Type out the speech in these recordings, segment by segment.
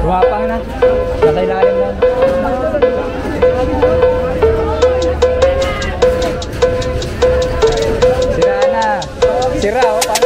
Gumapang na. Nasa ilalim na. Sira na. Sira oh. Paano?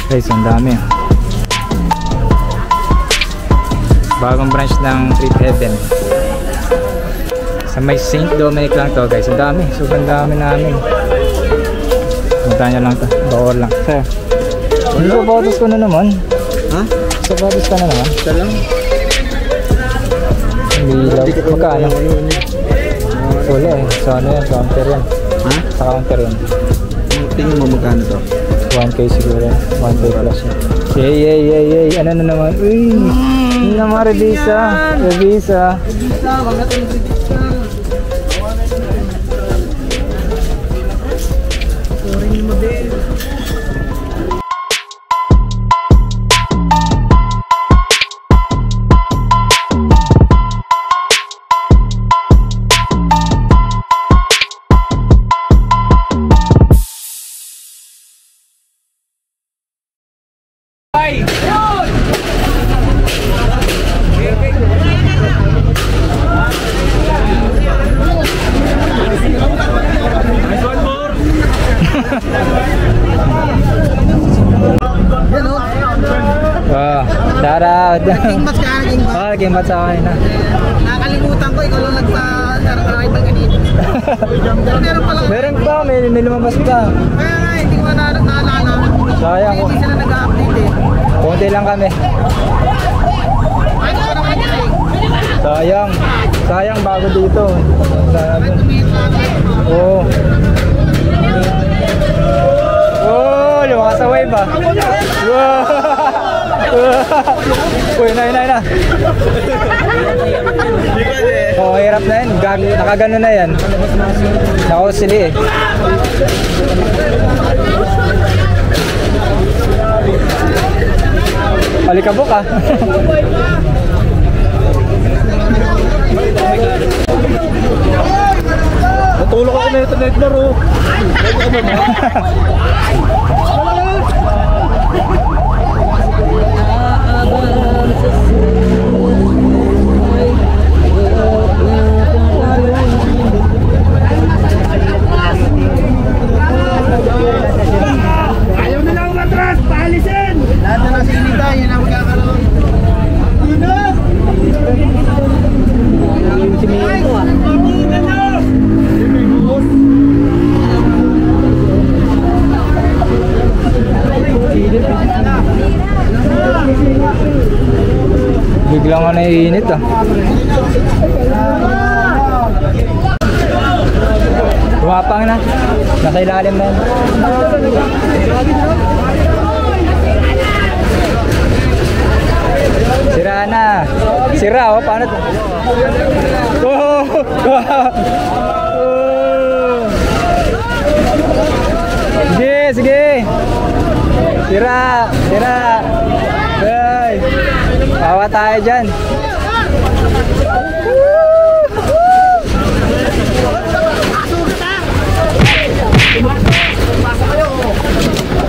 Guys, ang dami. Bagong branch ng Trip Heaven. Sa may St. Dominic lang to guys. Ang dami. Sobrang dami namin. Punta nyo lang to. Bawal lang. Sir. Sa bados ko na naman. Ha? Sa bados ka na naman. Ito lang. Bilaw. Magkano? Wala eh. So ano yan? Counter yan. Ha? Sa counter yan. Tingin mo magkano to? 1K siguro. 1K plus. Yay. Ano na naman? Uy! Ano naman Revisa? Revisa. Shout out! Oh, game match sa akin na. Nakakalimutan ko, ikaw lang nagpa-ride ng ganito. Meron pala. Meron pa, may lumabas pa. Kaya nga, hindi ko naalala. Sayang ko. Hindi sila nag-update eh. Konti lang kami. Ano ko naman kasi? Sayang. Sayang bago dito. Sayang. Oo. Oh, lumakas sa wave ah. Wow. Uy, na. Oh, hirap na yan. Nakagano na yan. Nakausili eh. Alikabok ah. Natulog ako na ito na bro. Ayaw na lang matras, paalisin! Lahat na nasa inita, yun ang magkakaroon. Biglang nga naiinit ah. Gumapang na. Nasa ilalim na yan. Sira na. Sira oh. Paano ito? Oh! Sige. Sira. Hey. Bawa tayo dyan.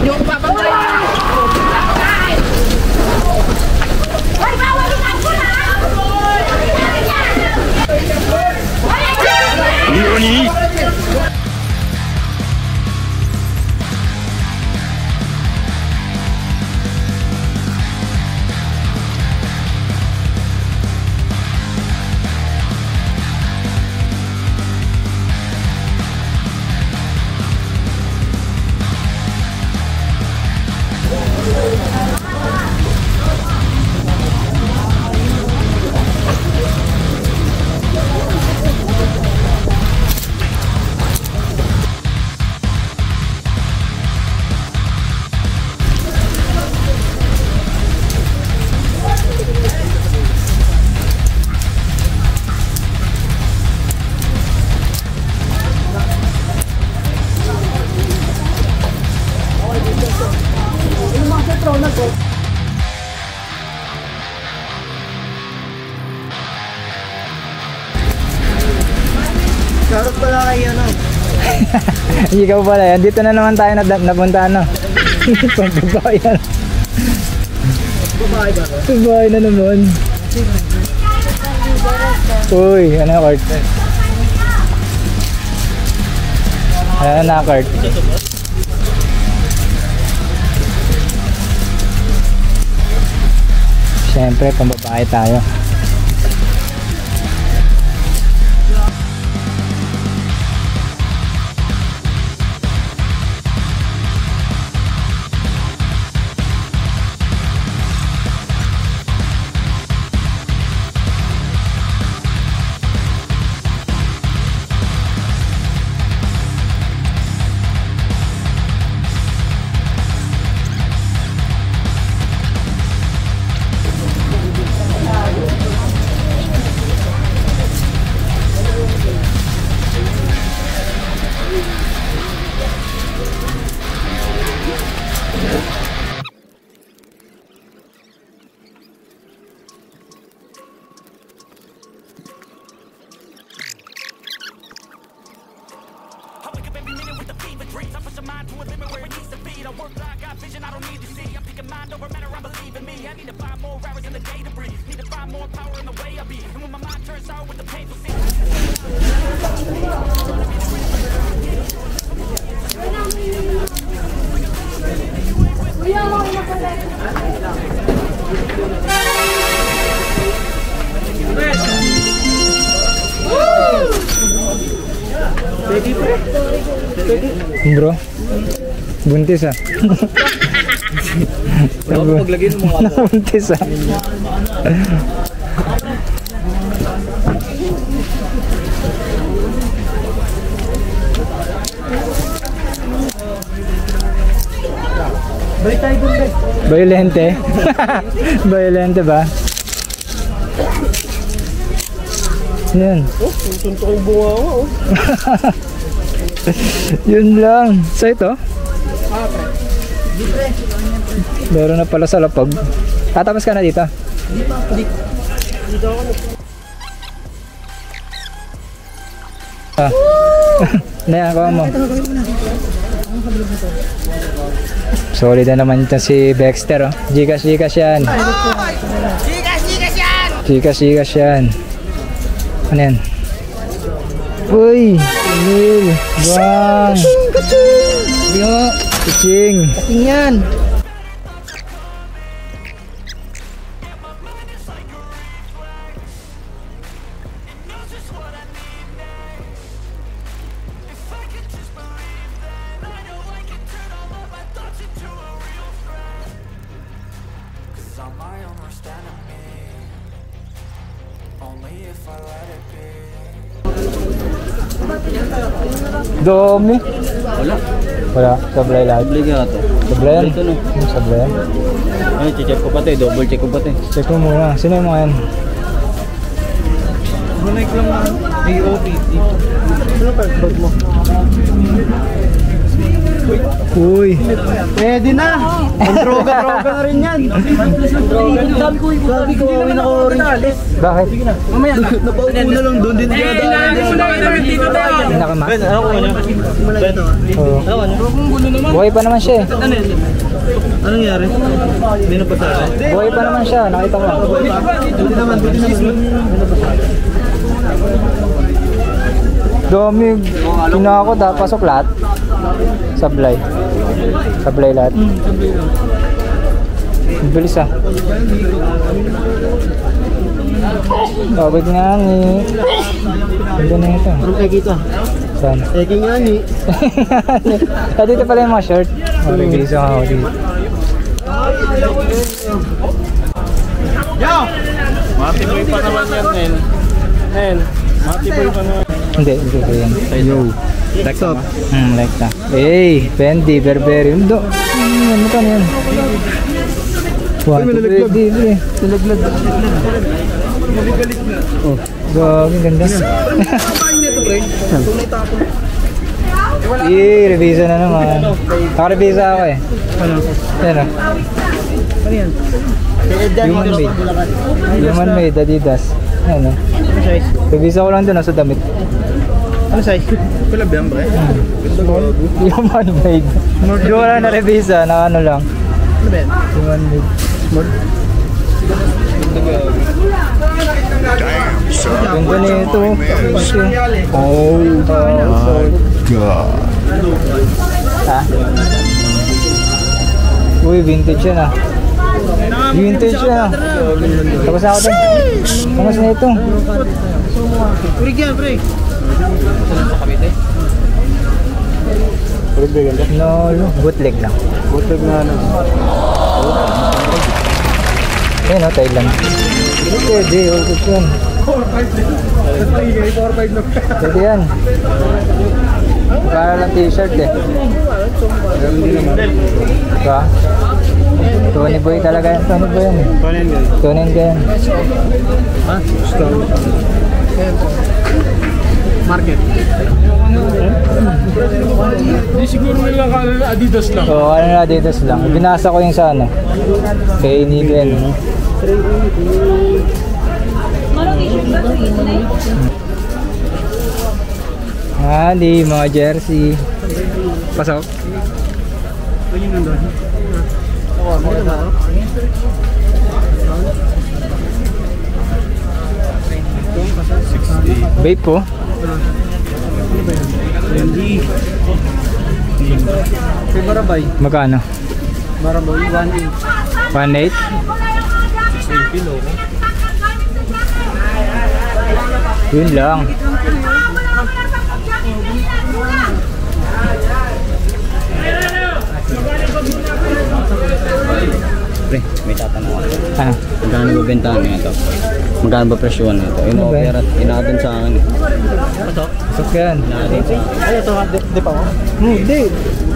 Yung papatay! Nani? Charot pala kayo, no? Ikaw pala yan. Dito na naman tayo napunta, ano? Pagbabayan. Babae ba? Babae na naman. Uy, ano yung cart? Ano na cart? Siyempre, pambabae tayo. Bro, buntis ah. Wala ko maglagay ng mga ako. Buntis ah. Balik tayo dun, guys. Violente. Violente ba? Ano yan? Oh, tunto ko yung bunga ko, oh. Yun lang. Sa ito? Meron na pala sa lapag. Tatapos ka na dito? Dito ako. Ah. Ano yan? Kuha mo. Solid na naman ito si Dexter, oh. Gcash yan. Gcash yan. Ano yan? Uy! Emil! Bang! Yo, Kuching! kating yan. Dami! Wala. Wala, sablay lahat. Sablay ka ito. Sablay yan? Ito no. Sablay yan? Ay, check ko pati. Double check ko pati. Check mo muna. Sino yung mga yan? Bunay lang na. AOTT. Ano pa bag mo? Uy! Pwede na! Ang droga-droga na rin yan! Sabi ko, awin ako orange. Bakit? Mamaya na. Napaupo na lang doon din kaya daan. Nakama? Ben, ano ko ano? Ben, Oo. Buhay pa naman siya eh. anong nangyari? Hindi na pasara. Buhay pa naman siya. Nakita mo. Buti naman. Dami. Kinakot ha. Pasok lahat. Sablay. Sablay lahat. Bilis ah. Bakit nga ni? Ganda na ito. Anong pegi ito? Saan? Pegi nga ni. Ah, dito pala yung mga shirt. Mag-release ako dito. Yo! Matiboy pa naman yan, Nen. Nen, matiboy pa naman. Hindi ko yan. Yo. Like up. Like that. Hey, Fendi, Burberry. Ano ka na yan? Wow, Fendi. Nalaglag. Oh, grabe, ganda. Kapain nito, pre. Kung naitapon. Revisa na naman. Naka-revisa ako eh. Ano? Yan o. Ano yan? Human made. Human made, Adidas. Yan o. Ano size? Revisa ko lang dun sa damit. Ano size? Pula ba yan ba? Human made. Hindi ko lang na-revisa na ano lang. Ano ba yan? Human made. Small? Ganda nito. Oh my God. Ha? Uy, vintage yan ah. Vintage yan ah. Tapos ako din. Tapos na ito. Pre yan, pre. No, bootleg lang. Butog na ano. Ayun o, Thailand. Pwede, huwag yan. 4-5 na. Pwede yan. Para lang t-shirt eh. Diba? Tony Boy talaga yan. Tony Boy yan eh. Tony and yan. Ha? Strong. Market. Hindi siguro nila kala Adidas lang. So, ano na Adidas lang. Binasa ko yung sa ano. Kay Nilen. Di mga jersey. Pasok. Ayun nandun. Vape po. Hindi. Kay Barabay. Magkano? Barabay, 1.8. 1.8? 6 kilo. Yun lang. Pre, may tatanong ako. Ano? Magkano ba bentahan niya ito? Magkano ba presyohan nito? In-offer at inadon sa akin. Pasok yan. Inadon sa akin. Ay, ito, di pa ako. Hindi.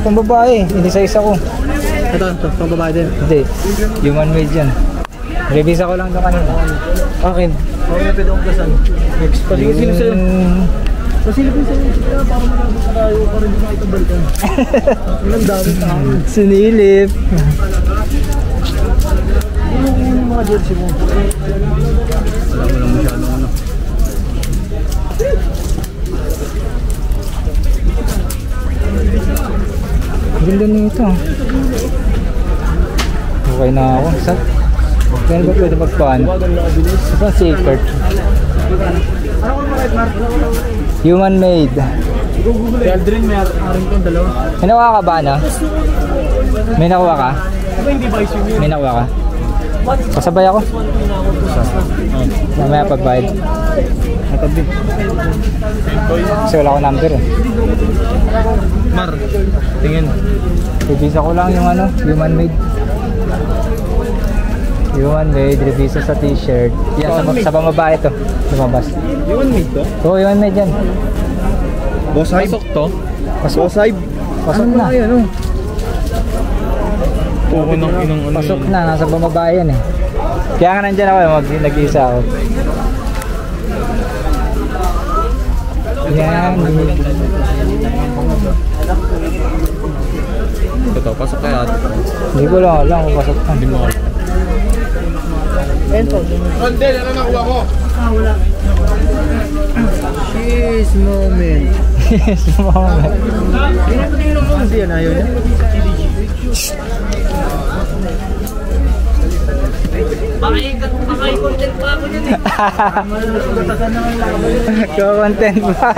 Pang babae. Hindi sa isa ko. Ito, pang babae din. Hindi. Human made yan. Revisa ko lang ito kanina. Akin. Ako na pwede akong gasan. Pasilip sa'yo. Pasilip sa'yo. Para makakalayo pa rin yung makita balikan. Walang dami sa akin. Sinilip. Yung mga jersey mo. Wala mo lang masyadong ano. Ganda nito. Okay na ako. Sa? Kaya ba pwede magpaan? Ito ang secret. Human made. Kay Aldrin, may aring kong dalawa. May nakuha ka ba ano? May nakuha ka? Aba, hindi ba isin yun? May nakuha ka? Pasabay ako. Mamaya pagbayad. Natabi. Kasi wala ko number eh. Mar, tingin. Revisa ko lang yung ano, human made. Human made, revisa sa t-shirt. Yan, sa pambabae to. Lumabas. Yung mid to? Oo, human made yan. Boss Hive? Pasok to. Boss Hive? Pasok na. Ano? Puko ng inang ano. Pasok na, nasa pambabae yan eh. Kaya nga nandyan ako, nag-iisa ako. Yan. Ito, pasok kaya ate. Hindi ko lang alam kung pasok na. Hindi mo alam. Rondel, ano nakuha ko? Cheese moment. Yes, moment. Kasi yan, ayaw niya. Maka-content pa ako yun eh. Ko-content pa.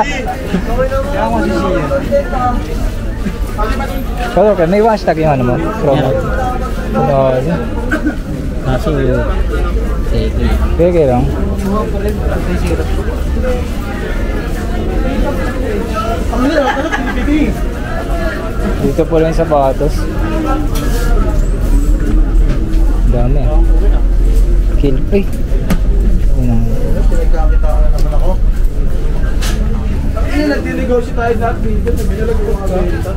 Pero okay, may hashtag yung ano mo? Promo. Ano? Kaso, Pwede lang. Dito po lang yung sapatos. Dami. Kill. Ay! Pinagkakitaan naman ako. Ay, nagdi-negotiate tayo lahat dito. Nagbinalag ko mga benta.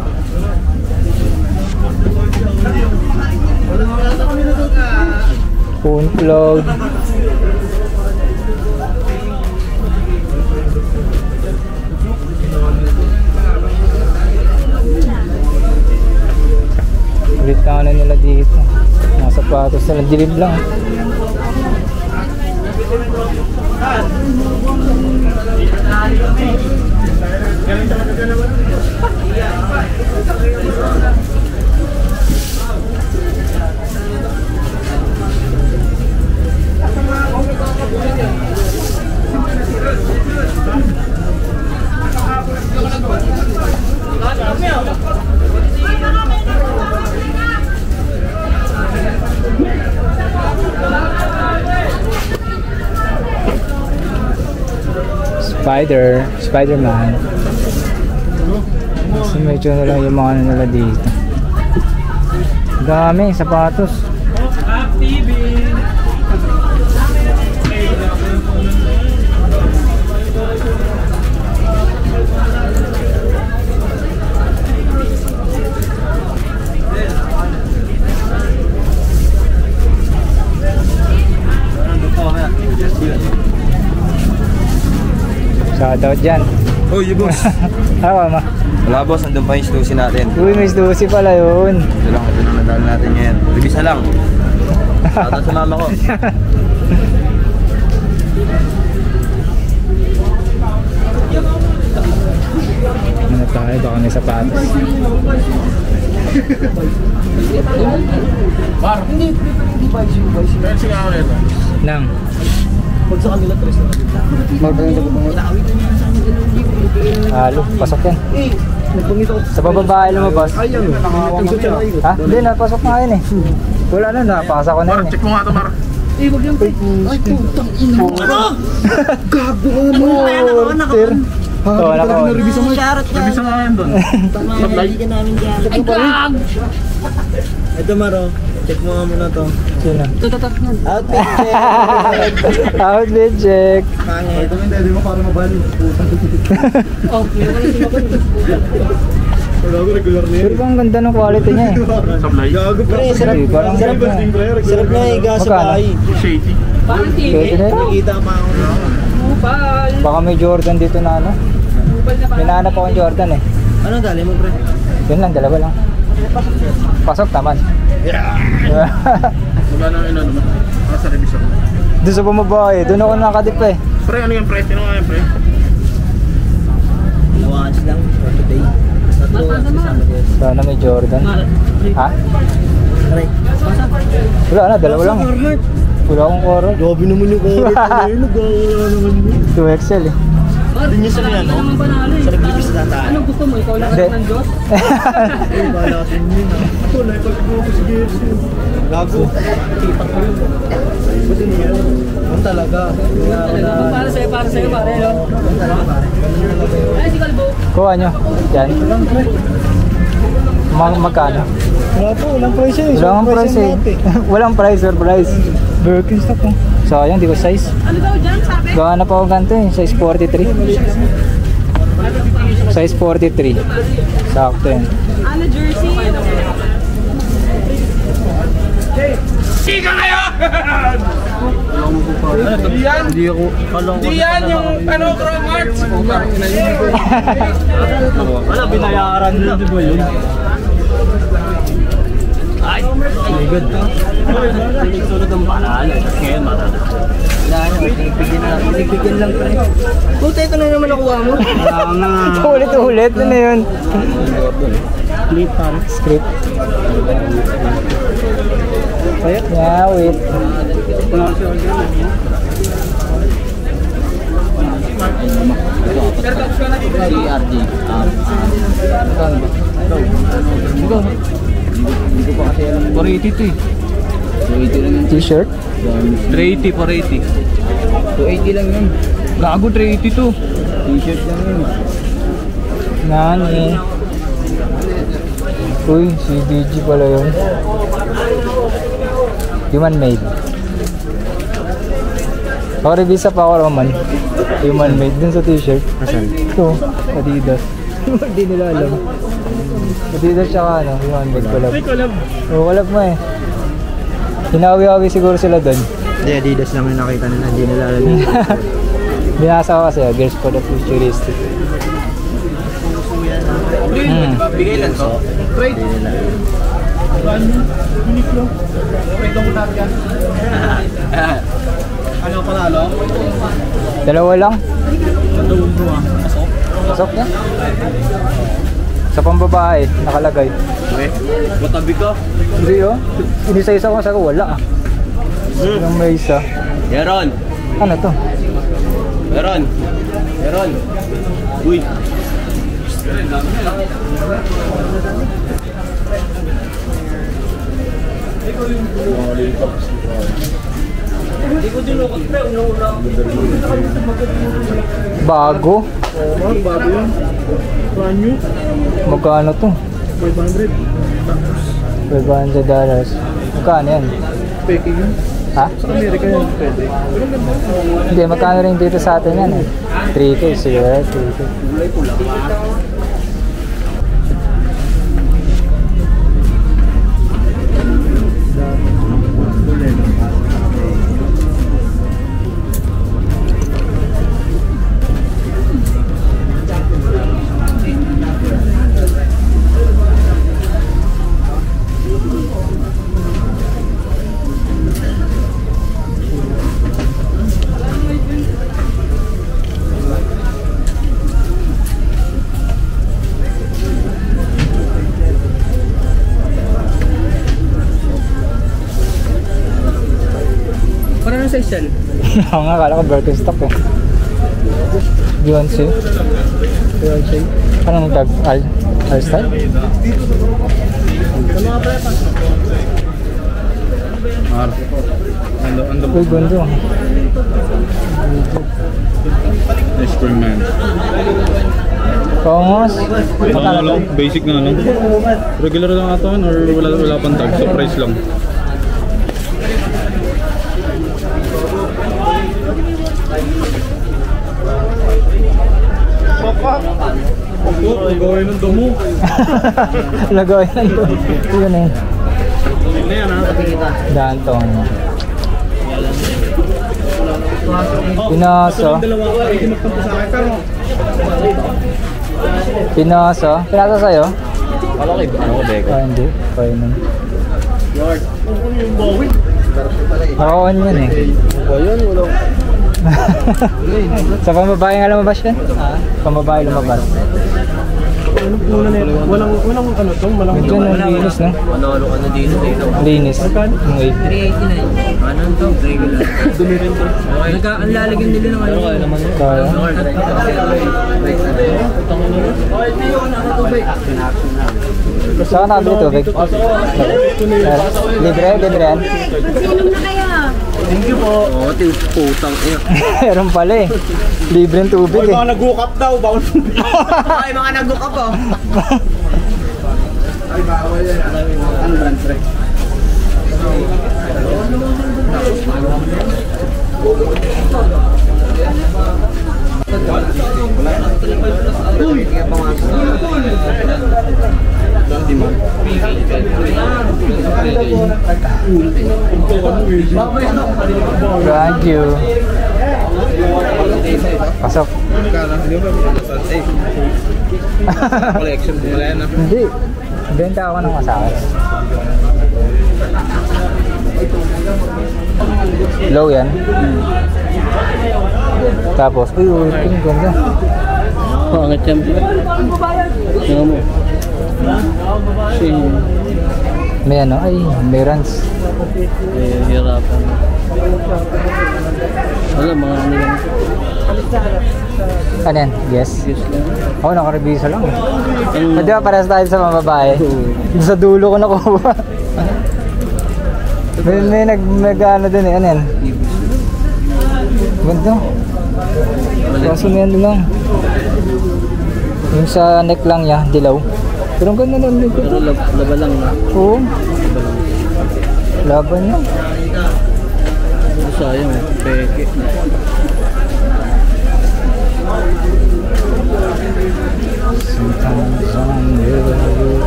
Wala kami na doon. Phone plug. ang ano nila dito. Nasa sapatos nila, dilim lang. Spider-Man. Kasi medyo na lang yung mga ano nila dito. Dami, sapatos. Shoutout dyan. Oh, you boss. Hawa ma. Wala boss, andun pa yung stusi natin. Uy, may stusi pala yun. Ito lang nadal natin ngayon. Bibisa lang. Shoutout sa mama ko. Ano tayo, baka may sapatos. Bar. Hindi ba yung Pero nga ako nito. Nang. Pag sa kanila, tres na. Halo, pasok yan. Sa bababae lumabas. Ayun. Ha? Hindi, napasok na yun eh. Wala na, napasa ko na Mar, yun eh. check mo nga ito, Mar. Ay, putang ina. Gago ka mo. Sir. Oo, wala ka. Nabisa mo. Nabisa nga yan doon. Supply. Ay, gag! Ito Maro, check mo nga muna to. Sino? Outfit check! Outfit check. Pangit. Ito yung daddy mo para mabali. Gago, regular na Pero ang ganda ng quality niya eh. Supply. Gago pre, sarap. Hindi, parang Sarap sarap na. Sarap na higa sa Magkano? bahay. Shady. Pwede na yun. Nakikita pa ako na. Baka may Jordan dito na ano. Minahanap akong Jordan eh. Anong dali mo pre? Yun lang, dalawa lang. Pasok naman. Magkano ang ino naman? Para sa revision. Doon sa bumabae, doon ako nakadip eh. Pre, ano yung pre? Tino nga yung pre? Once lang for today. Tatlo once kasama ko. Sana may Jordan. Ha? Aray. Wala na, dalawa lang eh. Carhartt. Wala akong koro. Grabe naman yung Carhartt na yun. Nagkawala naman yun. 2XL eh. Hindi niya sa ano? Sa naglibis na tayo. Anong gusto mo? Ikaw lang ng Diyos? Ay, bala sa inyo na. Ako, naipag-go ko si Gears yun. Gago. Kita ko yun. Ba't yun yan? Ang talaga. Para sa'yo, pare. Ang talaga, pare. Ay, di kalbo. Kuha nyo. Yan. Magkano? Wala po, walang price eh. Walang price eh. Walang price, surprise. Birkenstock oh. Sayang, di ko size. Ano daw dyan, sabi? Gawa na pa ako ganito eh. Size 43. Size 43. Sakto yan. Ano, jersey? Ika kayo! Hindi ako. Hindi yan yung ano, Chrome Arts. Wala, binayaran nila, di ba yun? Ay, good to. Sunod ang paraan. Ngayon, matanda. Wala na, pinigbigyan lang pre. Puta, ito na naman nakuha mo. Ulit-ulit. Ano yun? Late pare. Script. Yeah, wait. CRG. Hindi ko pa kasi alam. 480 to eh. 280 lang yun. T-shirt. 380, 480. 280 lang yun. Gago, 380 to. T-shirt lang yun. Nani. Uy, CDG pala yun. Human made. Pakarevisa pa ako Roman. Human made dun sa t-shirt. Asan? Ito, Adidas. Hindi nila alam. Adidas tsaka ano, human made collab. Oo, collab mo eh. Hinawi-hawi siguro sila dun. Hindi, Adidas lang yung nakita nila. Hindi nila alam yun. Binasa ko kasi, Girls for the Futuristic. Bigay lang to. Trade. Ano panalo? Dalawa lang. Pasok na. Sa pambabae, nakalagay. Matabi ka. Hindi oh. Inisa-isa ko sa wala ah. Yung may isa. Meron. Ano to? Meron. Meron. Uy. Bago. Bago yun. Brand new. Magkano to? $500. $500. Magkano yan? Peke yun. Ha? Sa Amerika yan, pwede. Hindi, magkano rin dito sa atin yan eh. 3K, siguro 3K. Parang sa Excel. Oo nga, kala ko Birkenstock eh. Beyonce. Beyonce. Anong tag? All-Style? Uy, gundo. Springman. Kongos. Magkano to? Basic na ano. Regular lang ata or wala pang tag. So price lang. Gawin ng damo. Lagay na yun. Yun eh. Ano yan ha? Daan to. Pinaso. Pinaso. Pinaso sa'yo? Ano ko Beko? Ah, hindi. Kaya nun. Nakakuha yun eh. Ayun, wala. Sa pambabae nga lumabas yan? Pambabae lumabas. Anong pula na ito? Walang ano to? Medyo nang linis no? Ano ka na dito? Linis. Yung 8. 389. Ano to? Regular. Dumi rin to. Ang lalagyan nila ng ano? Kaya. Saan ka nabili tubig? Libre? Libre yan? Inom na kayo. Thank you po. Oo, putang ina. Meron pala eh. Libre yung tubig eh. Mga nag-hook daw, bawal. Ay, mga nag-hook po. Ay, bawal yan. Ano brand trek? Thank you. Pasok. Collection mo wala yan. Hindi. Benta ako ng masakas. Low yan. Tapos, uy, ang ganda. Pangit yan. Tingnan mo. May ano, ay, may runs. Hirapan. Wala, mga ano lang. Ano yan? Yes? Yes lang. Ako, nakarevisa lang. Ang Di ba parehas tayo sa mga babae? Sa dulo ko nakuha. may nag-ano din eh. Ano yan? Ganda. Kaso may ano lang. Yung sa neck lang niya, dilaw. Pero ang ganda naman dito. pero laba lang na. Oo. Laban niya. Sayang, peke. Sometimes on the road.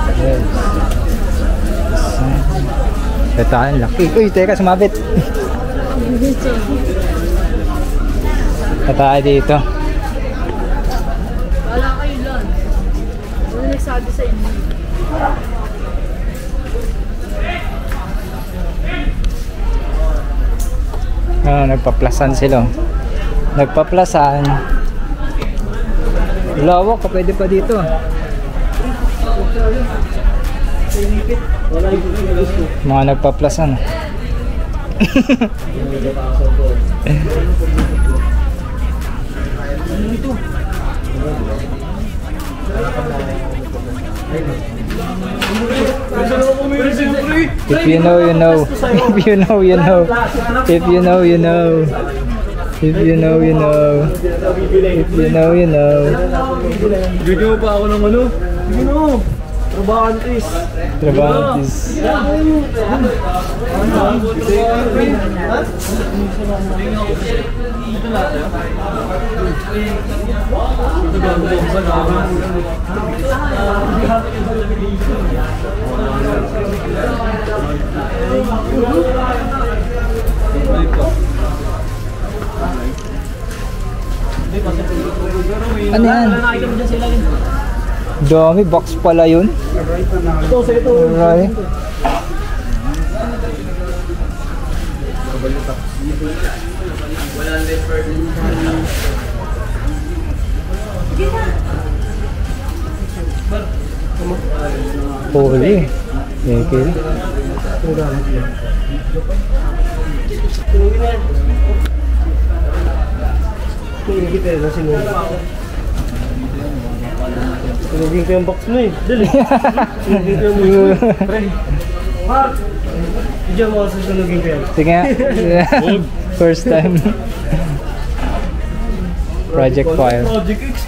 Ito ang laki. Uy, teka, sumabit. Ito tayo dito. Wala kayo doon. Ano nagsabi sa inyo? Nagpaplasan sila. Nagpaplasan. Lawak ka, pwede pa dito. Mga nagpaplasan. If you know, you know. If you know, you know. If you know, you know. If you know, you know. If you know, you know. Video pa ako ng ano? Ano? Trabahantes. Trabahantes. Ano yan? Dami, box pala yun. Alright. Holy. Okay. Tinugin ko yung box mo eh. Dali. Tinugin ko yung box mo. Pre. Mark! Diyan mo kasi tinugin ko yan. Sige nga. First time. Project file. Project X.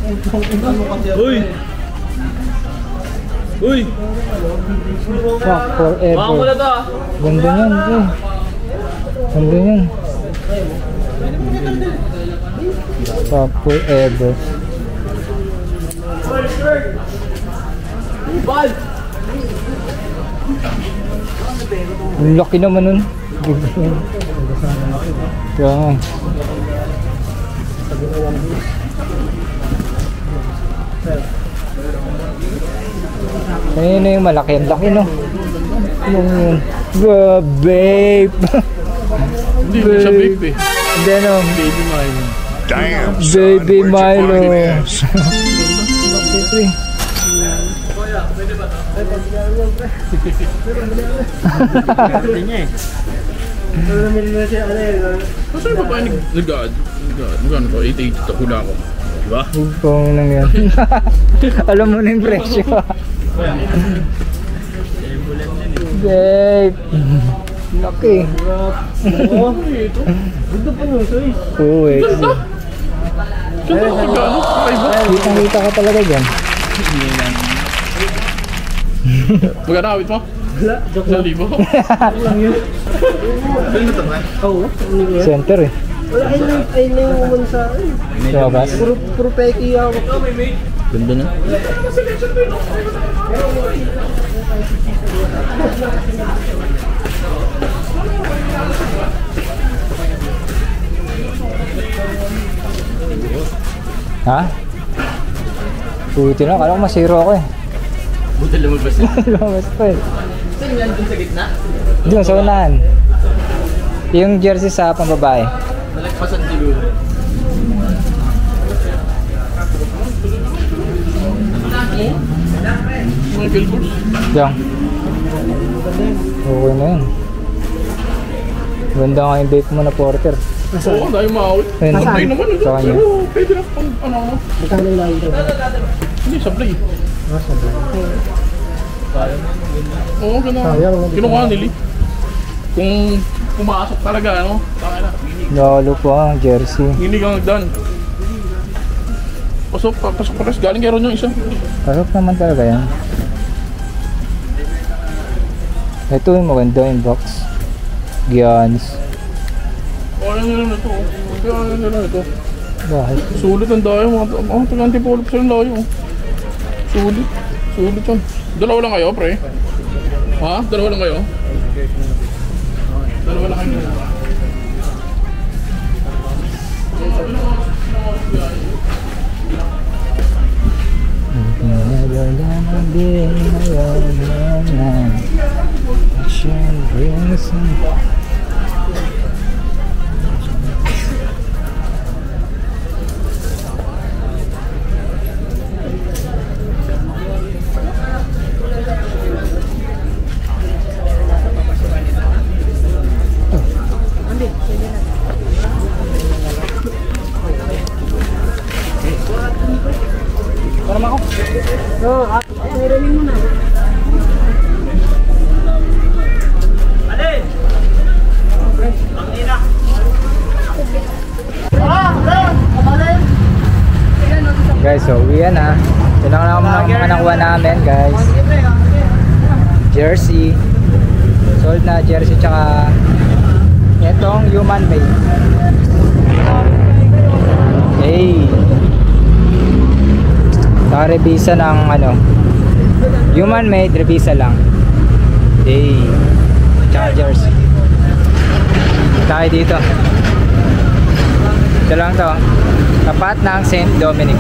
Uy! Uy! Fuck forever. Baka mo na to ah. Ganda yan, eh. Ganda yan. Fuck forever. Bal! Ang laki naman nun. Kaya nga. Ayun na yung malaki. Ang laki, no? Yung babe. Hindi mo siya big eh. Hindi, no? Baby Milo. Damn, Baby son, where'd you Milo. find this? Kasi ba ba nag-add? Magkano to? 880 to hula ko. Diba? Kung nang yan. Alam mo na yung presyo. Babe. Laki. Ganda pa nun, soy. Oo, eh. Ganda ko magkano? Kitang-kita ka talaga dyan. Magkano awit mo? Wala, joke lang. 1,000? Lang yun. Oo. Center, eh. Wala, ay na yung umon sa akin. Lumabas. Puro peki ako. Ganda na. Ha? Buti na, kala ko masiro ako eh. Buti lumabas na. Lumabas pa eh. Saan yan? Dun sa gitna? Doon, sa unahan. Yung jersey sa pambabae. Nalagpasan siguro. Michael Kors? Diyan. Okay na yun. Ganda nga yung vape mo na porter. Oo, dahil maawit. Ayun. Sablay naman ito. Sa kanya. Pero pwede na pang ano. Magkano yung lagi daw? Hindi, sablay. Oo, gano'n. Sayang, Kinuha nili. Kung pumasok talaga, ano? Taka na. Lalo pa ang jersey. Hindi ka nagdan. Pasok pa rin. Galing kay Ron yung isa. Pasok naman talaga yan. Ito yung maganda yung box. Giannis. Kaya nila na ito. Kaya nila na ito. Bakit? Sulit ang dayo. Mga taga-antipolip sa yung dayo. Sulit. Sulit yan. Dalawa lang kayo, pre. Ha? Dalawa lang kayo? Dalawa lang kayo. Guys, so uwi na. Ito lang naman ang mga nakuha namin, guys. Jersey. Sold na jersey, tsaka itong human made. Hey. Saka revisa ng ano. Human made, revisa lang. Hey. Tsaka jersey. Tayo dito. Ito lang to. Tapat ng St. Dominic.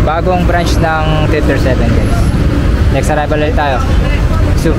Bagong branch ng Theater 7, guys. Next arrival ulit tayo. So